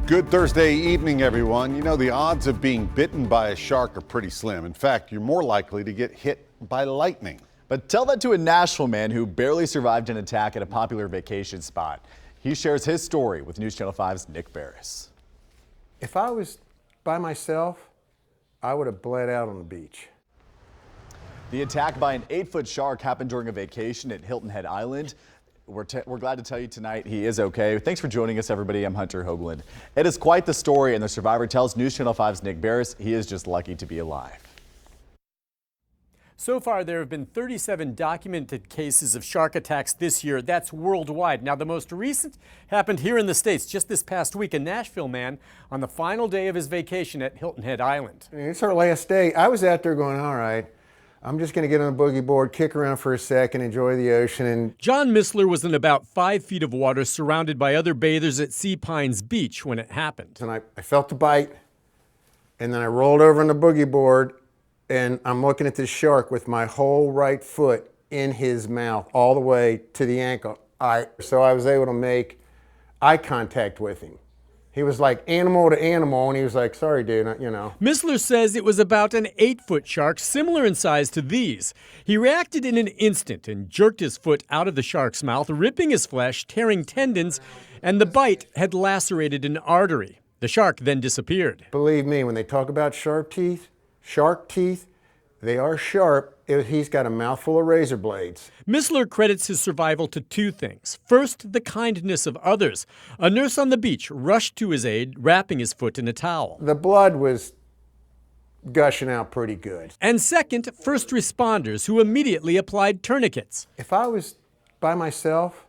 Good Thursday evening, everyone. You know, the odds of being bitten by a shark are pretty slim. In fact, you're more likely to get hit by lightning. But tell that to a Nashville man who barely survived an attack at a popular vacation spot. He shares his story with News Channel 5's Nick Barris. If I was by myself, I would have bled out on the beach. The attack by an 8-foot shark happened during a vacation at Hilton Head Island. We're glad to tell you tonight he is okay. Thanks for joining us, everybody. I'm Hunter Hoagland. It is quite the story, and the survivor tells News Channel 5's Nick Barris he is just lucky to be alive. So far, there have been 37 documented cases of shark attacks this year. That's worldwide. Now, the most recent happened here in the States just this past week. A Nashville man on the final day of his vacation at Hilton Head Island. It's our last day. I was out there going, all right, I'm just going to get on a boogie board, kick around for a second, enjoy the ocean. And John Mistler was in about 5 feet of water surrounded by other bathers at Sea Pines Beach when it happened. And I felt the bite, and then I rolled over on the boogie board, and I'm looking at this shark with my whole right foot in his mouth all the way to the ankle. So I was able to make eye contact with him. He was like animal to animal, and he was like, sorry, dude, you know. Mistler says it was about an 8-foot shark, similar in size to these. He reacted in an instant and jerked his foot out of the shark's mouth, ripping his flesh, tearing tendons, and the bite had lacerated an artery. The shark then disappeared. Believe me, when they talk about shark teeth, they are sharp. He's got a mouthful of razor blades. Mistler credits his survival to 2 things. First, the kindness of others. A nurse on the beach rushed to his aid, wrapping his foot in a towel. The blood was gushing out pretty good. And second, first responders who immediately applied tourniquets. If I was by myself,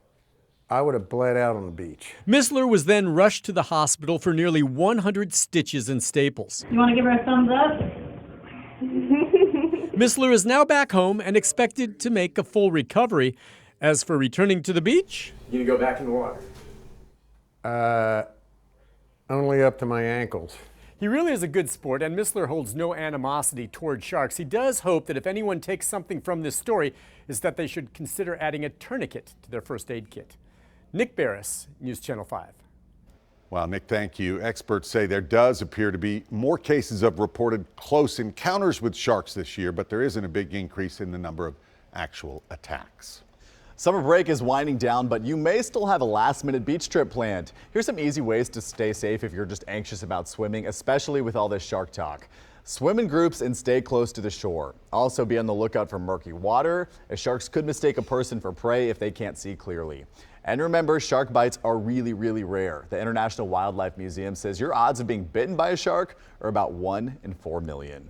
I would have bled out on the beach. Mistler was then rushed to the hospital for nearly 100 stitches and staples. You want to give her a thumbs up? Mistler is now back home and expected to make a full recovery. As for returning to the beach, You gonna go back in the water? Only up to my ankles. he really is a good sport, and Mistler holds no animosity toward sharks. He does hope that if anyone takes something from this story, is that they should consider adding a tourniquet to their first aid kit. Nick Barris, News Channel 5. Well, Nick, thank you. Experts say there does appear to be more cases of reported close encounters with sharks this year, but there isn't a big increase in the number of actual attacks. Summer break is winding down, but you may still have a last-minute beach trip planned. Here's some easy ways to stay safe if you're just anxious about swimming, especially with all this shark talk. Swim in groups and stay close to the shore. Also be on the lookout for murky water, as sharks could mistake a person for prey if they can't see clearly. And remember, shark bites are really, really rare. The International Wildlife Museum says your odds of being bitten by a shark are about 1 in 4 million.